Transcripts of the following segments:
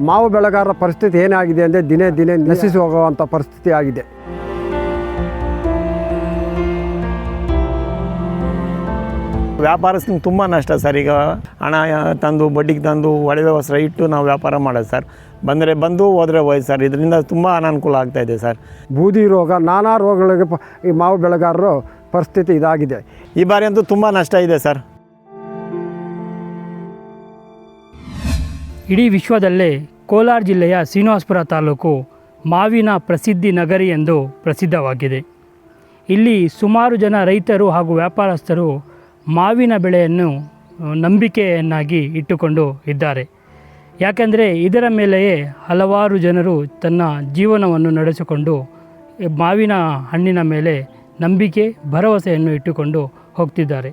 ಮಾವು ಬೆಳೆಗಾರರ ಪರಿಸ್ಥಿತಿ ಏನಾಗಿದೆ ಅಂದರೆ ದಿನೇ ದಿನೇ ನಶಿಸಿ ಹೋಗುವಂಥ ಪರಿಸ್ಥಿತಿ ಆಗಿದೆ. ವ್ಯಾಪಾರಸ್ಥನಿಗೆ ತುಂಬ ನಷ್ಟ ಸರ್. ಈಗ ಹಣ ತಂದು ಬಡ್ಡಿಗೆ ತಂದು ಒಡವೆ ವಸ್ತ್ರ ಇಟ್ಟು ನಾವು ವ್ಯಾಪಾರ ಮಾಡೋದು ಸರ್. ಬಂದರೆ ಬಂದು ಹೋದರೆ ಹೋಯ್ತು ಸರ್. ಇದರಿಂದ ತುಂಬ ಅನಾನುಕೂಲ ಆಗ್ತಾಯಿದೆ ಸರ್. ಬೂದಿ ರೋಗ, ನಾನಾ ರೋಗಗಳಿಗೆ ಈ ಮಾವು ಬೆಳೆಗಾರರು ಪರಿಸ್ಥಿತಿ ಇದಾಗಿದೆ. ಈ ಬಾರಿ ಅಂತೂ ತುಂಬ ನಷ್ಟ ಇದೆ ಸರ್. ಇಡೀ ವಿಶ್ವದಲ್ಲೇ ಕೋಲಾರ ಜಿಲ್ಲೆಯ ಶ್ರೀನಿವಾಸಪುರ ತಾಲೂಕು ಮಾವಿನ ಪ್ರಸಿದ್ಧಿ ನಗರಿ ಎಂದು ಪ್ರಸಿದ್ಧವಾಗಿದೆ. ಇಲ್ಲಿ ಸುಮಾರು ಜನ ರೈತರು ಹಾಗೂ ವ್ಯಾಪಾರಸ್ಥರು ಮಾವಿನ ಬೆಳೆಯನ್ನು ನಂಬಿಕೆಯನ್ನಾಗಿ ಇಟ್ಟುಕೊಂಡು ಇದ್ದಾರೆ. ಯಾಕೆಂದರೆ ಇದರ ಮೇಲೆಯೇ ಹಲವಾರು ಜನರು ತನ್ನ ಜೀವನವನ್ನು ನಡೆಸಿಕೊಂಡು ಮಾವಿನ ಹಣ್ಣಿನ ಮೇಲೆ ನಂಬಿಕೆ ಭರವಸೆಯನ್ನು ಇಟ್ಟುಕೊಂಡು ಹೋಗ್ತಿದ್ದಾರೆ.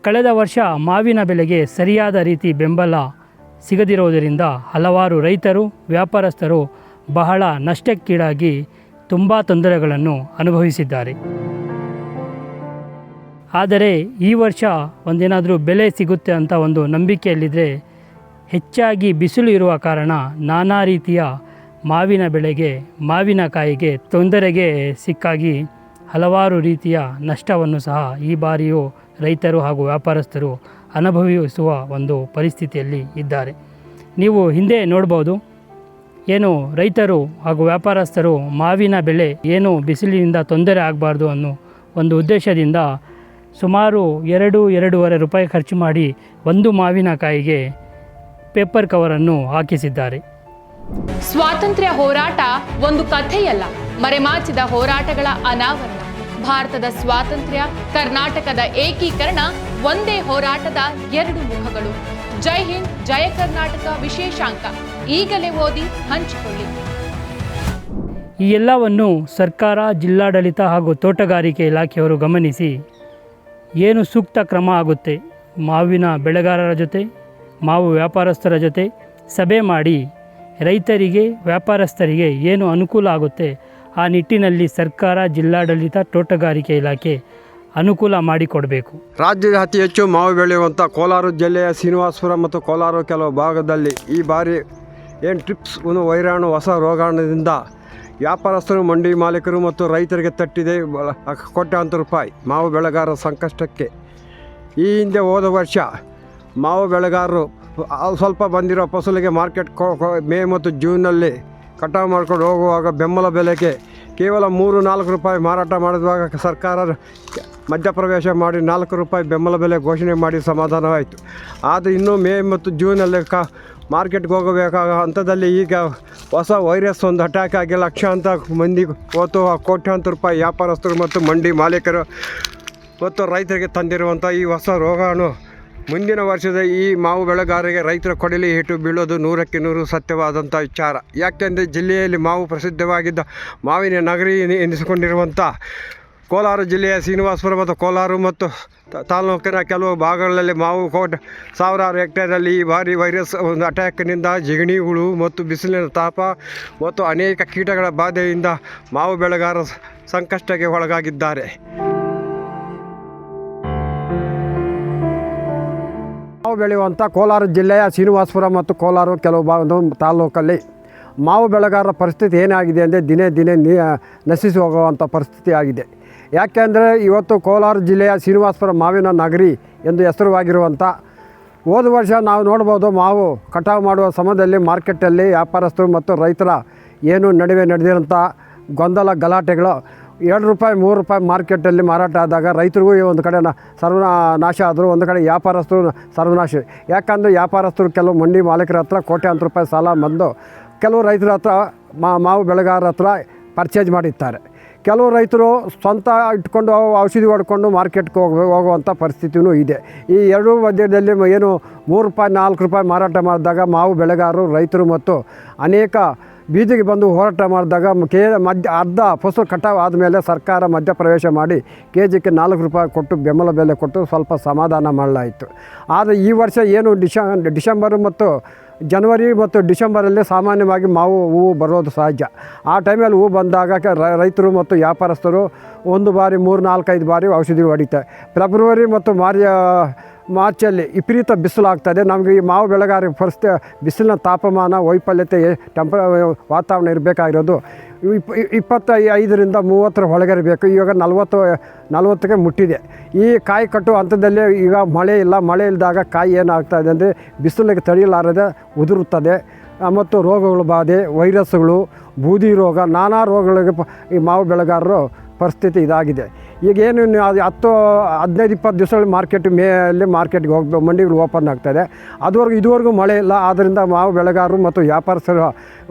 ಕಳೆದ ವರ್ಷ ಮಾವಿನ ಬೆಲೆಗೆ ಸರಿಯಾದ ರೀತಿ ಬೆಂಬಲ ಸಿಗದಿರುವುದರಿಂದ ಹಲವಾರು ರೈತರು ವ್ಯಾಪಾರಸ್ಥರು ಬಹಳ ನಷ್ಟಕ್ಕೀಡಾಗಿ ತುಂಬ ತೊಂದರೆಗಳನ್ನು ಅನುಭವಿಸಿದ್ದಾರೆ. ಆದರೆ ಈ ವರ್ಷ ಒಂದೇನಾದರೂ ಬೆಲೆ ಸಿಗುತ್ತೆ ಅಂತ ಒಂದು ನಂಬಿಕೆಯಲ್ಲಿದ್ದರೆ ಹೆಚ್ಚಾಗಿ ಬಿಸಿಲು ಇರುವ ಕಾರಣ ನಾನಾ ರೀತಿಯ ಮಾವಿನ ಬೆಳೆಗೆ ಮಾವಿನಕಾಯಿಗೆ ತೊಂದರೆಗೆ ಸಿಕ್ಕಾಗಿ ಹಲವಾರು ರೀತಿಯ ನಷ್ಟವನ್ನು ಸಹ ಈ ಬಾರಿಯೂ ರೈತರು ಹಾಗೂ ವ್ಯಾಪಾರಸ್ಥರು ಅನುಭವಿಸುವ ಒಂದು ಪರಿಸ್ಥಿತಿಯಲ್ಲಿ ಇದ್ದಾರೆ. ನೀವು ಹಿಂದೆ ನೋಡ್ಬೋದು, ಏನು ರೈತರು ಹಾಗೂ ವ್ಯಾಪಾರಸ್ಥರು ಮಾವಿನ ಬೆಳೆ ಏನು ಬಿಸಿಲಿನಿಂದ ತೊಂದರೆ ಆಗಬಾರ್ದು ಅನ್ನೋ ಒಂದು ಉದ್ದೇಶದಿಂದ ಸುಮಾರು 2-2.5 ರೂಪಾಯಿ ಖರ್ಚು ಮಾಡಿ ಒಂದು ಮಾವಿನಕಾಯಿಗೆ ಪೇಪರ್ ಕವರನ್ನು ಹಾಕಿಸಿದ್ದಾರೆ. ಸ್ವಾತಂತ್ರ್ಯ ಹೋರಾಟ ಒಂದು ಕಥೆಯಲ್ಲ, ಮರೆಮಾಚಿದ ಹೋರಾಟಗಳ ಅನಾವರಣ. ಭಾರತದ ಸ್ವಾತಂತ್ರ್ಯ, ಕರ್ನಾಟಕದ ಏಕೀಕರಣ ಒಂದೇ ಹೋರಾಟದ 2 ಮುಖಗಳು. ಜೈ ಹಿಂದ್, ಜಯ ಕರ್ನಾಟಕ ವಿಶೇಷಾಂಕ ಈಗಲೇ ಓದಿ ಹಂಚಿಕೊಳ್ಳಿ. ಈ ಎಲ್ಲವನ್ನು ಸರ್ಕಾರ, ಜಿಲ್ಲಾಡಳಿತ ಹಾಗೂ ತೋಟಗಾರಿಕೆ ಇಲಾಖೆಯವರು ಗಮನಿಸಿ ಏನು ಸೂಕ್ತ ಕ್ರಮ ಆಗುತ್ತೆ, ಮಾವಿನ ಬೆಳೆಗಾರರ ಜೊತೆ ಮಾವು ವ್ಯಾಪಾರಸ್ಥರ ಜೊತೆ ಸಭೆ ಮಾಡಿ ರೈತರಿಗೆ ವ್ಯಾಪಾರಸ್ಥರಿಗೆ ಏನು ಅನುಕೂಲ ಆಗುತ್ತೆ ಆ ನಿಟ್ಟಿನಲ್ಲಿ ಸರ್ಕಾರ, ಜಿಲ್ಲಾಡಳಿತ, ತೋಟಗಾರಿಕೆ ಇಲಾಖೆ ಅನುಕೂಲ ಮಾಡಿಕೊಡಬೇಕು. ರಾಜ್ಯದ ಅತಿ ಹೆಚ್ಚು ಮಾವು ಬೆಳೆಯುವಂಥ ಕೋಲಾರ ಜಿಲ್ಲೆಯ ಶ್ರೀನಿವಾಸಪುರ ಮತ್ತು ಕೋಲಾರ ಕೆಲವು ಭಾಗದಲ್ಲಿ ಈ ಬಾರಿ ಏನು ಟ್ರಿಪ್ಸ್ ಒಂದು ವೈರಾಣು ಹೊಸ ರೋಗಾಣುದಿಂದ ವ್ಯಾಪಾರಸ್ಥರು, ಮಂಡಿ ಮಾಲೀಕರು ಮತ್ತು ರೈತರಿಗೆ ತಟ್ಟಿದೆ ಕೋಟ್ಯಾಂತರ ರೂಪಾಯಿ ಮಾವು ಬೆಳೆಗಾರರ ಸಂಕಷ್ಟಕ್ಕೆ. ಈ ಹಿಂದೆ ಹೋದ ವರ್ಷ ಮಾವು ಬೆಳೆಗಾರರು ಸ್ವಲ್ಪ ಬಂದಿರೋ ಫಸಲಿಗೆ ಮಾರ್ಕೆಟ್ ಮೇ ಮತ್ತು ಜೂನ್ನಲ್ಲಿ ಕಟಾವು ಮಾಡ್ಕೊಂಡು ಹೋಗುವಾಗ ಬೆಂಬಲ ಬೆಲೆಗೆ ಕೇವಲ 3-4 ರೂಪಾಯಿ ಮಾರಾಟ ಮಾಡಿದಾಗ ಸರ್ಕಾರ ಮಧ್ಯಪ್ರವೇಶ ಮಾಡಿ 4 ರೂಪಾಯಿ ಬೆಂಬಲ ಬೆಲೆ ಘೋಷಣೆ ಮಾಡಿ ಸಮಾಧಾನವಾಯಿತು. ಆದರೆ ಇನ್ನೂ ಮೇ ಮತ್ತು ಜೂನಲ್ಲಿ ಮಾರ್ಕೆಟ್ಗೆ ಹೋಗಬೇಕಾದ ಹಂತದಲ್ಲಿ ಈಗ ಹೊಸ ವೈರಸ್ ಒಂದು ಅಟ್ಯಾಕ್ ಆಗಿ ಲಕ್ಷಾಂತರ ಮಂದಿ ಹೋತು ಕೋಟ್ಯಾಂತರ ರೂಪಾಯಿ ವ್ಯಾಪಾರಸ್ಥರು ಮತ್ತು ಮಂಡಿ ಮಾಲೀಕರು ಮತ್ತು ರೈತರಿಗೆ ತಂದಿರುವಂಥ ಈ ಹೊಸ ರೋಗಾಣು ಮುಂದಿನ ವರ್ಷದ ಈ ಮಾವು ಬೆಳೆಗಾರರಿಗೆ ರೈತರ ಕೊಡಲಿ ಏಟು ಬೀಳೋದು 100ಕ್ಕೆ 100 ಸತ್ಯವಾದಂಥ ವಿಚಾರ. ಯಾಕೆಂದರೆ ಜಿಲ್ಲೆಯಲ್ಲಿ ಮಾವು ಪ್ರಸಿದ್ಧವಾಗಿದ್ದ ಮಾವಿನ ನಗರಿ ಎನಿಸಿಕೊಂಡಿರುವಂಥ ಕೋಲಾರ ಜಿಲ್ಲೆಯ ಶ್ರೀನಿವಾಸಪುರ ಮತ್ತು ಕೋಲಾರ ಮತ್ತು ತಾಲೂಕಿನ ಕೆಲವು ಭಾಗಗಳಲ್ಲಿ ಮಾವು ಸಾವಿರಾರು ಹೆಕ್ಟೇರಲ್ಲಿ ಈ ಬಾರಿ ವೈರಸ್ ಒಂದು ಅಟ್ಯಾಕ್ನಿಂದ ಜಿಗಣಿಗಳು ಮತ್ತು ಬಿಸಿಲಿನ ತಾಪ ಮತ್ತು ಅನೇಕ ಕೀಟಗಳ ಬಾಧೆಯಿಂದ ಮಾವು ಬೆಳೆಗಾರರು ಸಂಕಷ್ಟಕ್ಕೆ ಒಳಗಾಗಿದ್ದಾರೆ. ಮಾವು ಬೆಳೆಯುವಂಥ ಕೋಲಾರ ಜಿಲ್ಲೆಯ ಶ್ರೀನಿವಾಸಪುರ ಮತ್ತು ಕೋಲಾರ ಕೆಲವು ತಾಲೂಕಲ್ಲಿ ಮಾವು ಬೆಳೆಗಾರರ ಪರಿಸ್ಥಿತಿ ಏನಾಗಿದೆ ಅಂದರೆ ದಿನೇ ದಿನೇ ನಶಿಸಿ ಹೋಗುವಂಥ ಪರಿಸ್ಥಿತಿ ಆಗಿದೆ. ಯಾಕೆಂದರೆ ಇವತ್ತು ಕೋಲಾರ ಜಿಲ್ಲೆಯ ಶ್ರೀನಿವಾಸಪುರ ಮಾವಿನ ನಗರಿ ಎಂದು ಹೆಸರುವಾಗಿರುವಂಥ ಹೋದ ವರ್ಷ ನಾವು ನೋಡ್ಬೋದು, ಮಾವು ಕಟಾವು ಮಾಡುವ ಸಮಯದಲ್ಲಿ ಮಾರ್ಕೆಟಲ್ಲಿ ವ್ಯಾಪಾರಸ್ಥರು ಮತ್ತು ರೈತರ ಏನು ನಡುವೆ ನಡೆದಿರೋಂಥ ಗೊಂದಲ ಗಲಾಟೆಗಳು 2 ರೂಪಾಯಿ 3 ರೂಪಾಯಿ ಮಾರ್ಕೆಟಲ್ಲಿ ಮಾರಾಟ ಆದಾಗ ರೈತರಿಗೂ ಒಂದು ಕಡೆ ಸರ್ವನಾಶ ಆದರೂ, ಒಂದು ಕಡೆ ವ್ಯಾಪಾರಸ್ಥರು ಸರ್ವನಾಶ. ಯಾಕಂದರೆ ವ್ಯಾಪಾರಸ್ಥರು ಕೆಲವು ಮಂಡಿ ಮಾಲೀಕರ ಹತ್ರ ಕೋಟ್ಯಾಂತರ ರೂಪಾಯಿ ಸಾಲ ಬಂದು ಕೆಲವು ರೈತರ ಹತ್ರ ಮಾವು ಬೆಳೆಗಾರರ ಹತ್ರ ಪರ್ಚೇಸ್ ಮಾಡಿರ್ತಾರೆ. ಕೆಲವು ರೈತರು ಸ್ವಂತ ಇಟ್ಕೊಂಡು ಔಷಧಿ ಹೊಡ್ಕೊಂಡು ಮಾರ್ಕೆಟ್ಗೆ ಹೋಗುವಂಥ ಪರಿಸ್ಥಿತಿಯೂ ಇದೆ. ಈ ಎರಡೂ ಮಧ್ಯದಲ್ಲಿ ಏನು 3 ರೂಪಾಯಿ 4 ರೂಪಾಯಿ ಮಾರಾಟ ಮಾಡಿದಾಗ ಮಾವು ಬೆಳೆಗಾರರು, ರೈತರು ಮತ್ತು ಅನೇಕ ಬೀದಿಗೆ ಬಂದು ಹೋರಾಟ ಮಾಡಿದಾಗ ಅರ್ಧ ಫಸಲು ಕಟಾವು ಆದಮೇಲೆ ಸರ್ಕಾರ ಮಧ್ಯಪ್ರವೇಶ ಮಾಡಿ ಕೆಜಿಗೆ 4 ರೂಪಾಯಿ ಕೊಟ್ಟು ಬೆಂಬಲ ಬೆಲೆ ಕೊಟ್ಟು ಸ್ವಲ್ಪ ಸಮಾಧಾನ ಮಾಡಲಾಯಿತು. ಆದರೆ ಈ ವರ್ಷ ಏನು ಡಿಸೆಂಬರು ಮತ್ತು ಜನವರಿ ಮತ್ತು ಡಿಸೆಂಬರಲ್ಲಿ ಸಾಮಾನ್ಯವಾಗಿ ಮಾವು ಹೂವು ಬರೋದು ಸಹಜ. ಆ ಟೈಮಲ್ಲಿ ಹೂವು ಬಂದಾಗ ರೈತರು ಮತ್ತು ವ್ಯಾಪಾರಸ್ಥರು 1 ಬಾರಿ 3-4-5 ಬಾರಿ ಔಷಧಿ ಹೊಡಿತಾರೆ. ಫೆಬ್ರವರಿ ಮತ್ತು ಮಾರ್ಚಲ್ಲಿ ವಿಪರೀತ ಬಿಸಿಲು ಆಗ್ತದೆ. ನಮಗೆ ಈ ಮಾವು ಬೆಳೆಗಾರರಿಗೆ ಪರಿಸ್ಥಿತಿ ಬಿಸಿಲಿನ ತಾಪಮಾನ ವೈಫಲ್ಯತೆ ವಾತಾವರಣ ಇರಬೇಕಾಗಿರೋದು 25ರಿಂದ 30 ಒಳಗೆ ಬೇಕು. ಇವಾಗ 40ಕ್ಕೆ ಮುಟ್ಟಿದೆ. ಈ ಕಾಯಿ ಕಟ್ಟುವ ಹಂತದಲ್ಲಿ ಈಗ ಮಳೆ ಇಲ್ಲ. ಮಳೆ ಇಲ್ಲದಾಗ ಕಾಯಿ ಏನಾಗ್ತಾಯಿದೆ ಅಂದರೆ ಬಿಸಿಲಿಗೆ ತಡೆಯಲಾರದೆ ಉದುರುತ್ತದೆ ಮತ್ತು ರೋಗಗಳು ಬಾಧೆ, ವೈರಸ್ಗಳು, ಬೂದಿ ರೋಗ, ನಾನಾ ರೋಗಗಳಿಗೆ ಈ ಮಾವು ಬೆಳೆಗಾರರು ಪರಿಸ್ಥಿತಿ ಇದಾಗಿದೆ. ಈಗೇನು 10-15-20 ದಿವಸಗಳು ಮೇಯಲ್ಲಿ ಮಾರ್ಕೆಟ್ಗೆ ಹೋಗ್ಬೇಕು, ಮಂಡಿಗಳು ಓಪನ್ ಆಗ್ತಾಯಿದೆ. ಇದುವರೆಗೂ ಮಳೆ ಇಲ್ಲ. ಆದ್ದರಿಂದ ಮಾವು ಬೆಳೆಗಾರರು ಮತ್ತು ವ್ಯಾಪಾರಸ್ಥರು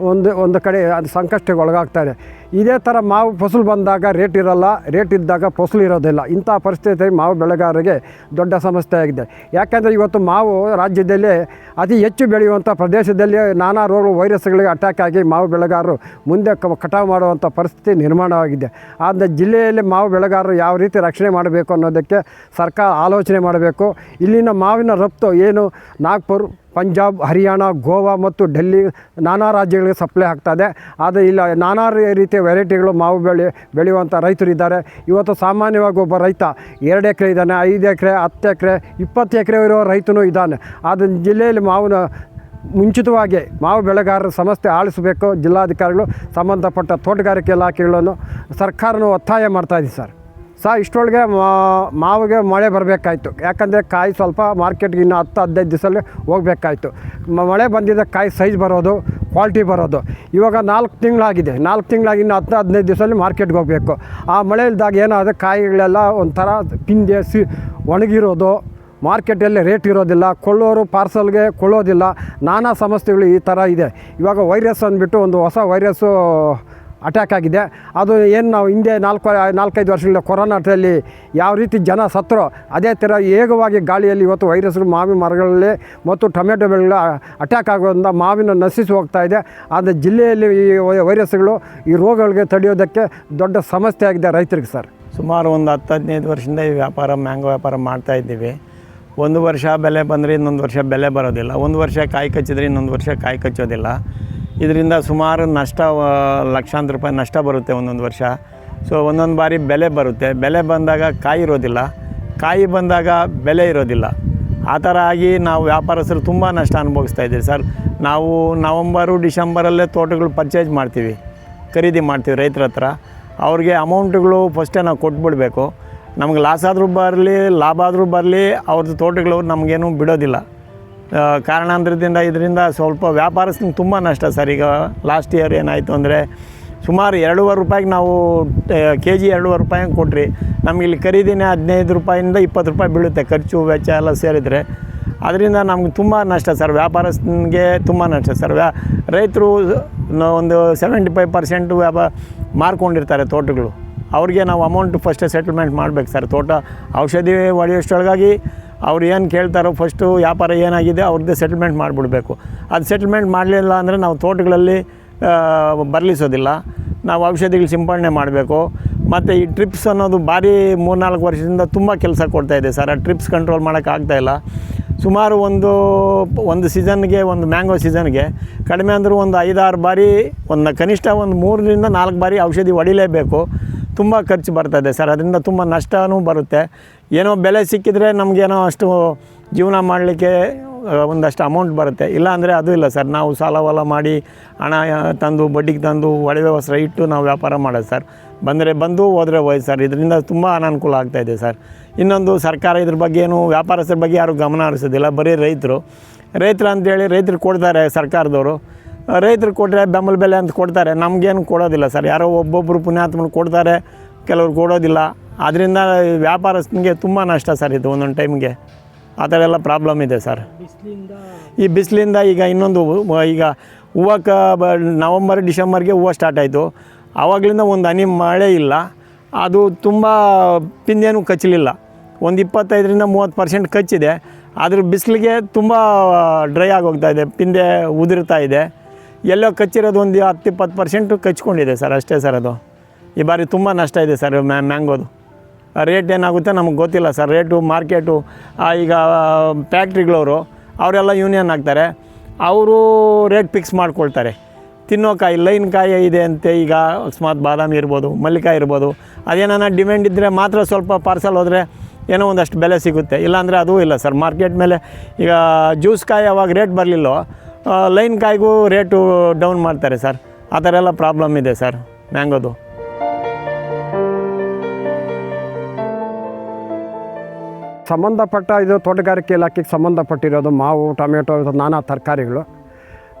ಒಂದು ಕಡೆ ಸಂಕಷ್ಟಕ್ಕೆ ಒಳಗಾಗ್ತಾರೆ. ಇದೇ ಥರ ಮಾವು ಫಸಲು ಬಂದಾಗ ರೇಟ್ ಇರೋಲ್ಲ, ರೇಟ್ ಇದ್ದಾಗ ಫಸಲು ಇರೋದಿಲ್ಲ. ಇಂಥ ಪರಿಸ್ಥಿತಿ ಮಾವು ಬೆಳೆಗಾರರಿಗೆ ದೊಡ್ಡ ಸಮಸ್ಯೆ ಆಗಿದೆ. ಯಾಕೆಂದರೆ ಇವತ್ತು ಮಾವು ರಾಜ್ಯದಲ್ಲಿ ಅತಿ ಹೆಚ್ಚು ಬೆಳೆಯುವಂಥ ಪ್ರದೇಶದಲ್ಲಿ ನಾನಾ ರೋಗಗಳು, ವೈರಸ್ಗಳಿಗೆ ಅಟ್ಯಾಕ್ ಆಗಿ ಮಾವು ಬೆಳೆಗಾರರು ಮುಂದೆ ಕಟಾವು ಮಾಡುವಂಥ ಪರಿಸ್ಥಿತಿ ನಿರ್ಮಾಣವಾಗಿದೆ. ಆದ್ದರಿಂದ ಜಿಲ್ಲೆಯಲ್ಲಿ ಮಾವು ಬೆಳೆಗಾರರು ಯಾವ ರೀತಿ ರಕ್ಷಣೆ ಮಾಡಬೇಕು ಅನ್ನೋದಕ್ಕೆ ಸರ್ಕಾರ ಆಲೋಚನೆ ಮಾಡಬೇಕು. ಇಲ್ಲಿನ ಮಾವಿನ ರಫ್ತು ಏನು ನಾಗ್ಪುರ್, ಪಂಜಾಬ್, ಹರಿಯಾಣ, ಗೋವಾ ಮತ್ತು ಡೆಲ್ಲಿ ನಾನಾ ರಾಜ್ಯಗಳಿಗೆ ಸಪ್ಲೈ ಆಗ್ತದೆ. ಆದರೆ ಇಲ್ಲ ನಾನಾ ರೀತಿಯ ವೆರೈಟಿಗಳು ಮಾವು ಬೆಳೆಯುವಂಥ ರೈತರು ಇದ್ದಾರೆ. ಇವತ್ತು ಸಾಮಾನ್ಯವಾಗಿ ಒಬ್ಬ ರೈತ 2 ಎಕರೆ ಇದ್ದಾನೆ, 5 ಎಕರೆ, 10 ಎಕರೆ, 20 ಎಕರೆ ಇರೋ ರೈತನೂ ಇದ್ದಾನೆ. ಆದರೆ ಜಿಲ್ಲೆಯಲ್ಲಿ ಮಾವಿನ ಮುಂಚಿತವಾಗಿ ಮಾವು ಬೆಳೆಗಾರರ ಸಮಸ್ಯೆ ಆಲಿಸಬೇಕು. ಜಿಲ್ಲಾಧಿಕಾರಿಗಳು, ಸಂಬಂಧಪಟ್ಟ ತೋಟಗಾರಿಕೆ ಇಲಾಖೆಗಳನ್ನು ಸರ್ಕಾರನೂ ಒತ್ತಾಯ ಮಾಡ್ತಾಯಿದ್ದೀವಿ ಸರ್. ಇಷ್ಟರೊಳಗೆ ಮಾವಿಗೆ ಮಳೆ ಬರಬೇಕಾಯ್ತು. ಯಾಕಂದರೆ ಕಾಯಿ ಸ್ವಲ್ಪ ಮಾರ್ಕೆಟ್ಗೆ ಇನ್ನೂ 10-15 ದಿವಸದಲ್ಲಿ ಹೋಗಬೇಕಾಯ್ತು. ಮಳೆ ಬಂದಿದ್ದ ಕಾಯಿ ಸೈಜ್ ಬರೋದು, ಕ್ವಾಲಿಟಿ ಬರೋದು. ಇವಾಗ 4 ತಿಂಗಳಾಗಿದೆ. 4 ತಿಂಗಳಾಗಿ ಇನ್ನು 10-15 ದಿವಸದಲ್ಲಿ ಮಾರ್ಕೆಟ್ಗೆ ಹೋಗಬೇಕು. ಆ ಮಳೆ ಇಲ್ದಾಗ ಏನಾದರೆ ಕಾಯಿಗಳೆಲ್ಲ ಒಂಥರ ಪಿಂದೆ ಒಣಗಿರೋದು, ಮಾರ್ಕೆಟಲ್ಲಿ ರೇಟ್ ಇರೋದಿಲ್ಲ, ಕೊಳ್ಳೋರು ಪಾರ್ಸಲ್ಗೆ ಕೊಳ್ಳೋದಿಲ್ಲ. ನಾನಾ ಸಮಸ್ಯೆಗಳು ಈ ಥರ ಇದೆ. ಇವಾಗ ವೈರಸ್ ಅಂದ್ಬಿಟ್ಟು ಒಂದು ಹೊಸ ವೈರಸ್ಸು ಅಟ್ಯಾಕ್ ಆಗಿದೆ. ಅದು ಏನು ನಾವು ಹಿಂದೆ 4-5 ವರ್ಷಗಳಿಂದ ಕೊರೋನಾದಲ್ಲಿ ಯಾವ ರೀತಿ ಜನ ಸತ್ತರೋ ಅದೇ ಥರ ವೇಗವಾಗಿ ಗಾಳಿಯಲ್ಲಿ ಇವತ್ತು ವೈರಸ್ಗಳು ಮಾವಿನ ಮರಗಳಲ್ಲಿ ಮತ್ತು ಟೊಮೆಟೊ ಬೆಳೆಗಳ ಅಟ್ಯಾಕ್ ಆಗೋದ್ರಿಂದ ಮಾವಿನ ನಶಿಸಿ ಹೋಗ್ತಾ ಇದೆ. ಆದರೆ ಜಿಲ್ಲೆಯಲ್ಲಿ ಈ ವೈರಸ್ಗಳು, ಈ ರೋಗಗಳಿಗೆ ತಡೆಯೋದಕ್ಕೆ ದೊಡ್ಡ ಸಮಸ್ಯೆ ಆಗಿದೆ ರೈತರಿಗೆ ಸರ್. ಸುಮಾರು ಒಂದು 10-15 ವರ್ಷದಿಂದ ಈ ಮ್ಯಾಂಗೋ ವ್ಯಾಪಾರ ಮಾಡ್ತಾಯಿದ್ದೀವಿ. ಒಂದು ವರ್ಷ ಬೆಲೆ ಬಂದರೆ ಇನ್ನೊಂದು ವರ್ಷ ಬೆಲೆ ಬರೋದಿಲ್ಲ, ಒಂದು ವರ್ಷ ಕಾಯಿ ಕಚ್ಚಿದ್ರೆ ಇನ್ನೊಂದು ವರ್ಷ ಕಾಯಿ ಕಚ್ಚೋದಿಲ್ಲ. ಇದರಿಂದ ಸುಮಾರು ನಷ್ಟ, ಲಕ್ಷಾಂತರ ರೂಪಾಯಿ ನಷ್ಟ ಬರುತ್ತೆ ಒಂದೊಂದು ವರ್ಷ. ಸೊ ಒಂದೊಂದು ಬಾರಿ ಬೆಲೆ ಬರುತ್ತೆ, ಬೆಲೆ ಬಂದಾಗ ಕಾಯಿ ಇರೋದಿಲ್ಲ, ಕಾಯಿ ಬಂದಾಗ ಬೆಲೆ ಇರೋದಿಲ್ಲ. ಆ ಥರ ಆಗಿ ನಾವು ವ್ಯಾಪಾರಸ್ಥರು ತುಂಬ ನಷ್ಟ ಅನುಭವಿಸ್ತಾ ಇದ್ದೀವಿ ಸರ್. ನಾವು ನವಂಬರು, ಡಿಸೆಂಬರಲ್ಲೇ ತೋಟಗಳು ಪರ್ಚೇಸ್ ಮಾಡ್ತೀವಿ, ಖರೀದಿ ಮಾಡ್ತೀವಿ ರೈತರ ಹತ್ರ. ಅವ್ರಿಗೆ ಅಮೌಂಟ್ಗಳು ಫಸ್ಟೇ ನಾವು ಕೊಟ್ಬಿಡಬೇಕು. ನಮ್ಗೆ ಲಾಸ್ ಆದರೂ ಬರಲಿ, ಲಾಭ ಆದರೂ ಬರಲಿ, ಅವ್ರದ್ದು ತೋಟಗಳು ನಮಗೇನು ಬಿಡೋದಿಲ್ಲ. ಕಾರಣಾಂತರದಿಂದ ಇದರಿಂದ ಸ್ವಲ್ಪ ವ್ಯಾಪಾರಸ್ಥನಿಗೆ ತುಂಬ ನಷ್ಟ ಸರ್. ಈಗ ಲಾಸ್ಟ್ ಇಯರ್ ಏನಾಯಿತು ಅಂದರೆ ಸುಮಾರು 2.5 ರೂಪಾಯಿಗೆ ನಾವು kg 2.5 ರೂಪಾಯಿಗೆ ಕೊಟ್ರಿ. ನಮಗೆ ಇಲ್ಲಿ ಖರೀದಿನೇ 15 ರೂಪಾಯಿಂದ 20 ರೂಪಾಯಿ ಬೀಳುತ್ತೆ, ಖರ್ಚು ವೆಚ್ಚ ಎಲ್ಲ ಸೇರಿದರೆ. ಅದರಿಂದ ನಮ್ಗೆ ತುಂಬ ನಷ್ಟ ಸರ್, ವ್ಯಾಪಾರಸ್ಥನಿಗೆ ತುಂಬ ನಷ್ಟ ಸರ್. ರೈತರು ಒಂದು 75% ಮಾರ್ಕೊಂಡಿರ್ತಾರೆ ತೋಟಗಳು. ಅವ್ರಿಗೆ ನಾವು ಅಮೌಂಟ್ ಫಸ್ಟೇ ಸೆಟಲ್ಮೆಂಟ್ ಮಾಡಬೇಕು ಸರ್. ತೋಟ ಔಷಧಿ ಹೊಡೆಯೋಷ್ಟೊಳಗಾಗಿ ಅವ್ರು ಏನು ಕೇಳ್ತಾರೋ ಫಸ್ಟು ವ್ಯಾಪಾರ ಏನಾಗಿದೆ ಅವ್ರದ್ದೇ ಸೆಟಲ್ಮೆಂಟ್ ಮಾಡಿಬಿಡ್ಬೇಕು. ಅದು ಸೆಟಲ್ಮೆಂಟ್ ಮಾಡಲಿಲ್ಲ ಅಂದರೆ ನಾವು ತೋಟಗಳಲ್ಲಿ ಬರಲಿಸೋದಿಲ್ಲ. ನಾವು ಔಷಧಿಗಳು ಸಿಂಪಡಣೆ ಮಾಡಬೇಕು. ಮತ್ತು ಈ ಟ್ರಿಪ್ಸ್ ಅನ್ನೋದು ಭಾರಿ 3-4 ವರ್ಷದಿಂದ ತುಂಬ ಕೆಲಸ ಕೊಡ್ತಾಯಿದೆ ಸರ್. ಆ ಟ್ರಿಪ್ಸ್ ಕಂಟ್ರೋಲ್ ಮಾಡೋಕ್ಕಾಗ್ತಾಯಿಲ್ಲ. ಸುಮಾರು ಒಂದು ಸೀಸನ್ಗೆ, ಒಂದು ಮ್ಯಾಂಗೋ ಸೀಸನ್ಗೆ ಕಡಿಮೆ ಅಂದರೂ ಒಂದು 5-6 ಬಾರಿ, ಕನಿಷ್ಠ ಒಂದು 3ರಿಂದ 4 ಬಾರಿ ಔಷಧಿ ಹೊಡಿಲೇಬೇಕು. ತುಂಬ ಖರ್ಚು ಬರ್ತದೆ ಸರ್. ಅದರಿಂದ ತುಂಬ ನಷ್ಟವೂ ಬರುತ್ತೆ. ಏನೋ ಬೆಲೆ ಸಿಕ್ಕಿದರೆ ನಮಗೇನೋ ಅಷ್ಟು ಜೀವನ ಮಾಡಲಿಕ್ಕೆ ಒಂದಷ್ಟು ಅಮೌಂಟ್ ಬರುತ್ತೆ. ಇಲ್ಲ ಅಂದರೆ ಅದು ಇಲ್ಲ ಸರ್. ನಾವು ಸಾಲ ಮಾಡಿ ಹಣ ತಂದು, ಬಡ್ಡಿಗೆ ತಂದು, ಒಡವೆ ವಸ್ತ್ರ ಇಟ್ಟು ನಾವು ವ್ಯಾಪಾರ ಮಾಡೋದು ಸರ್. ಬಂದು ಹೋದರೆ ಹೋಯ್ತು ಸರ್. ಇದರಿಂದ ತುಂಬ ಅನಾನುಕೂಲ ಆಗ್ತಾಯಿದೆ ಸರ್. ಇನ್ನೊಂದು, ಸರ್ಕಾರ ಇದ್ರ ಬಗ್ಗೆ ಏನು ವ್ಯಾಪಾರಸ್ಥರ ಬಗ್ಗೆ ಯಾರು ಗಮನ ಹರಿಸೋದಿಲ್ಲ. ಬರೀ ರೈತರು ಅಂತೇಳಿ ರೈತರಿಗೆ ಕೊಡ್ತಾರೆ ಸರ್ಕಾರದವರು. ರೈತರು ಕೊಟ್ಟರೆ ಬೆಂಬಲ ಬೆಲೆ ಅಂತ ಕೊಡ್ತಾರೆ, ನಮಗೇನು ಕೊಡೋದಿಲ್ಲ ಸರ್. ಯಾರೋ ಒಬ್ಬೊಬ್ಬರು ಪುಣ್ಯಾತ್ಮರು ಕೊಡ್ತಾರೆ, ಕೆಲವ್ರು ಕೊಡೋದಿಲ್ಲ. ಆದ್ದರಿಂದ ವ್ಯಾಪಾರಸ್ಥನಿಗೆ ತುಂಬ ನಷ್ಟ ಸರ್. ಇದು ಒಂದೊಂದು ಟೈಮ್ಗೆ ಆ ಥರ ಎಲ್ಲ ಪ್ರಾಬ್ಲಮ್ ಇದೆ ಸರ್. ಈ ಬಿಸಿಲಿಂದ ಈಗ ಇನ್ನೊಂದು, ಈಗ ಹೂವಕ್ಕೆ ನವಂಬರ್ ಡಿಸೆಂಬರ್ಗೆ ಹೂವು ಸ್ಟಾರ್ಟ್ ಆಯಿತು. ಆವಾಗಲಿಂದ ಒಂದು ಹನಿ ಮಳೆ ಇಲ್ಲ. ಅದು ತುಂಬ ಪಿಂದೇನೂ ಕಚ್ಚಲಿಲ್ಲ. ಒಂದು 25ರಿಂದ 30% ಕಚ್ಚಿದೆ. ಅದ್ರ ಬಿಸಿಲಿಗೆ ತುಂಬ ಡ್ರೈ ಆಗೋಗ್ತಾಯಿದೆ, ಪಿಂದೆ ಉದುರ್ತಾ ಇದೆ. ಎಲ್ಲೋ ಕಚ್ಚಿರೋದು ಒಂದು 10-20% ಕಚ್ಕೊಂಡಿದೆ ಸರ್, ಅಷ್ಟೇ ಸರ್. ಅದು ಈ ಬಾರಿ ತುಂಬ ನಷ್ಟ ಇದೆ ಸರ್ ಮ್ಯಾಂಗೋದು. ರೇಟ್ ಏನಾಗುತ್ತೆ ನಮಗೆ ಗೊತ್ತಿಲ್ಲ ಸರ್. ರೇಟು ಮಾರ್ಕೆಟು ಈಗ ಫ್ಯಾಕ್ಟ್ರಿಗಳವರು ಅವರೆಲ್ಲ ಯೂನಿಯನ್ ಆಗ್ತಾರೆ, ಅವರು ರೇಟ್ ಫಿಕ್ಸ್ ಮಾಡ್ಕೊಳ್ತಾರೆ. ತಿನ್ನೋಕಾಯಿ ಲೈನ್ ಕಾಯಿ ಇದೆ ಅಂತೆ. ಈಗ ಅಕಸ್ಮಾತ್ ಬಾದಾಮಿ ಇರ್ಬೋದು, ಮಲ್ಲಿಕಾಯಿ ಇರ್ಬೋದು, ಅದೇನಾನ ಡಿಮ್ಯಾಂಡ್ ಇದ್ದರೆ ಮಾತ್ರ ಸ್ವಲ್ಪ ಪಾರ್ಸಲ್ ಹೋದರೆ ಏನೋ ಒಂದಷ್ಟು ಬೆಲೆ ಸಿಗುತ್ತೆ. ಇಲ್ಲಾಂದರೆ ಅದೂ ಇಲ್ಲ ಸರ್. ಮಾರ್ಕೆಟ್ ಮೇಲೆ ಈಗ ಜ್ಯೂಸ್ ಕಾಯಿ ಅವಾಗ ರೇಟ್ ಬರಲಿಲ್ಲೋ ಲೈನ್ ಕಾಯಿಗೂ ರೇಟು ಡೌನ್ ಮಾಡ್ತಾರೆ ಸರ್. ಆ ಥರ ಎಲ್ಲ ಪ್ರಾಬ್ಲಮ್ ಇದೆ ಸರ್ ಮ್ಯಾಂಗೋದು. ಸಂಬಂಧಪಟ್ಟ ಇದು ತೋಟಗಾರಿಕೆ ಇಲಾಖೆಗೆ ಸಂಬಂಧಪಟ್ಟಿರೋದು ಮಾವು, ಟೊಮೆಟೊ, ನಾನಾ ತರಕಾರಿಗಳು.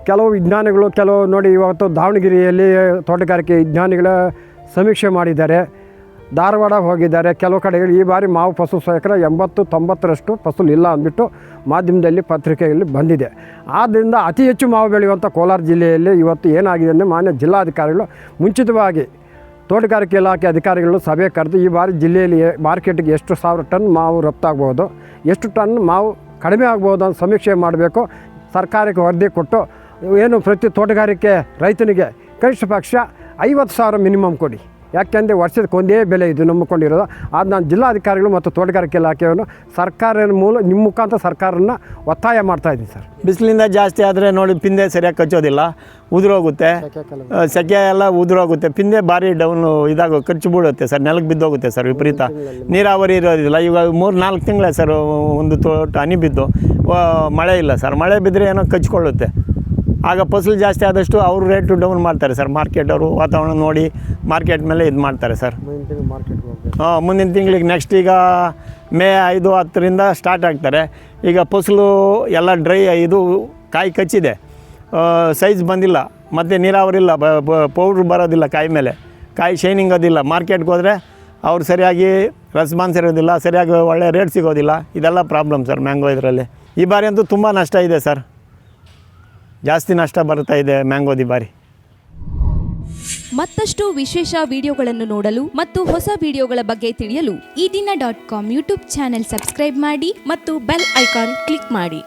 ಕೆಲವು ವಿಜ್ಞಾನಿಗಳು ನೋಡಿ ಇವತ್ತು ದಾವಣಗೆರೆಯಲ್ಲಿ ತೋಟಗಾರಿಕೆ ವಿಜ್ಞಾನಿಗಳ ಸಮೀಕ್ಷೆ ಮಾಡಿದ್ದಾರೆ, ಧಾರವಾಡ ಹೋಗಿದ್ದಾರೆ. ಕೆಲವು ಕಡೆಗಳು ಈ ಬಾರಿ ಮಾವು ಫಸಲು ಶೇಕಡ 80-90ರಷ್ಟು ಫಸಲು ಇಲ್ಲ ಅಂದ್ಬಿಟ್ಟು ಮಾಧ್ಯಮದಲ್ಲಿ ಪತ್ರಿಕೆಯಲ್ಲಿ ಬಂದಿದೆ. ಆದ್ದರಿಂದ ಅತಿ ಹೆಚ್ಚು ಮಾವು ಬೆಳೆಯುವಂಥ ಕೋಲಾರ ಜಿಲ್ಲೆಯಲ್ಲಿ ಇವತ್ತು ಏನಾಗಿದೆ ಅಂದರೆ ಮಾನ್ಯ ಜಿಲ್ಲಾಧಿಕಾರಿಗಳು ಮುಂಚಿತವಾಗಿ ತೋಟಗಾರಿಕೆ ಇಲಾಖೆ ಅಧಿಕಾರಿಗಳು ಸಭೆ ಕರೆದು ಈ ಬಾರಿ ಜಿಲ್ಲೆಯಲ್ಲಿ ಮಾರ್ಕೆಟಿಗೆ ಎಷ್ಟು ಸಾವಿರ ಟನ್ ಮಾವು ರಫ್ತಾಗ್ಬೋದು, ಎಷ್ಟು ಟನ್ ಮಾವು ಕಡಿಮೆ ಆಗ್ಬೋದು ಅಂತ ಸಮೀಕ್ಷೆ ಮಾಡಬೇಕು. ಸರ್ಕಾರಕ್ಕೆ ವರದಿ ಕೊಟ್ಟು ಏನು ಪ್ರತಿ ತೋಟಗಾರಿಕೆ ರೈತನಿಗೆ ಕನಿಷ್ಠ ಪಕ್ಷ 50,000 ಮಿನಿಮಮ್ ಕೊಡಿ. ಯಾಕೆಂದರೆ ವರ್ಷಕ್ಕೆ ಒಂದೇ ಬೆಲೆ ಇದು ನಂಬಿಕೊಂಡಿರೋದು. ಅದು ನಾನು ಜಿಲ್ಲಾಧಿಕಾರಿಗಳು ಮತ್ತು ತೋಟಗಾರಿಕೆ ಇಲಾಖೆಯನ್ನು ಸರ್ಕಾರದ ನಿಮ್ಮ ಮುಖಾಂತರ ಸರ್ಕಾರನ ಒತ್ತಾಯ ಮಾಡ್ತಾಯಿದ್ದೀನಿ ಸರ್. ಬಿಸಿಲಿಂದ ಜಾಸ್ತಿ ಆದರೆ ನೋಡಿ ಪಿಂದೆ ಸರಿಯಾಗಿ ಕಚ್ಚೋದಿಲ್ಲ, ಉದುರೋಗುತ್ತೆ, ಸೆಕೆ ಎಲ್ಲ ಉದುರೋಗುತ್ತೆ, ಪಿಂದೆ ಭಾರಿ ಡೌನು ಖರ್ಚು ಬೀಳುತ್ತೆ ಸರ್, ನೆಲಕ್ಕೆ ಬಿದ್ದೋಗುತ್ತೆ ಸರ್ ವಿಪರೀತ. ನೀರಾವರಿ ಇರೋದಿಲ್ಲ. ಇವಾಗ 3-4 ತಿಂಗಳೇ ಸರ್ ಒಂದು ತೋಟ ಹನಿ ಬಿದ್ದು, ಮಳೆ ಇಲ್ಲ ಸರ್. ಮಳೆ ಬಿದ್ದರೆ ಏನೋ ಕಚ್ಕೊಳ್ಳುತ್ತೆ. ಆಗ ಫಸಲು ಜಾಸ್ತಿ ಆದಷ್ಟು ಅವರು ರೇಟು ಡೌನ್ ಮಾಡ್ತಾರೆ ಸರ್. ಮಾರ್ಕೆಟವರು ವಾತಾವರಣ ನೋಡಿ ಮಾರ್ಕೆಟ್ ಮೇಲೆ ಇದು ಮಾಡ್ತಾರೆ ಸರ್. ಮುಂದಿನ ತಿಂಗಳಿಗೆ ನೆಕ್ಸ್ಟ್ ಈಗ ಮೇ 5-10ರಿಂದ ಸ್ಟಾರ್ಟ್ ಆಗ್ತಾರೆ. ಈಗ ಫಸಲು ಎಲ್ಲ ಡ್ರೈ, ಇದು ಕಾಯಿ ಕಚ್ಚಿದೆ, ಸೈಜ್ ಬಂದಿಲ್ಲ, ಮತ್ತು ನೀರಾವರಿ ಇಲ್ಲ, ಪೌಡ್ರ್ ಬರೋದಿಲ್ಲ ಕಾಯಿ ಮೇಲೆ, ಕಾಯಿ ಶೈನಿಂಗ್ ಅದಿಲ್ಲ. ಮಾರ್ಕೆಟ್ಗೆ ಹೋದರೆ ಅವ್ರು ಸರಿಯಾಗಿ ರೆಸ್ಪಾನ್ಸ್ ಇರೋದಿಲ್ಲ, ಸರಿಯಾಗಿ ಒಳ್ಳೆ ರೇಟ್ ಸಿಗೋದಿಲ್ಲ. ಇದೆಲ್ಲ ಪ್ರಾಬ್ಲಮ್ ಸರ್ ಮ್ಯಾಂಗೋ ಇದರಲ್ಲಿ. ಈ ಬಾರಿ ಅಂತೂ ತುಂಬ ನಷ್ಟ ಇದೆ ಸರ್, ಜಾಸ್ತಿ ನಷ್ಟ ಬರ್ತಾ ಇದೆ ಮ್ಯಾಂಗೋದಿ ಬಾರಿ. ಮತ್ತಷ್ಟು ವಿಶೇಷ ವಿಡಿಯೋಗಳನ್ನು ನೋಡಲು ಮತ್ತು ಹೊಸ ವಿಡಿಯೋಗಳ ಬಗ್ಗೆ ತಿಳಿಯಲು ಈ ದಿನ .com ಯೂಟ್ಯೂಬ್ ಚಾನೆಲ್ ಸಬ್ಸ್ಕ್ರೈಬ್ ಮಾಡಿ ಮತ್ತು ಬೆಲ್ ಐಕಾನ್ ಕ್ಲಿಕ್ ಮಾಡಿ.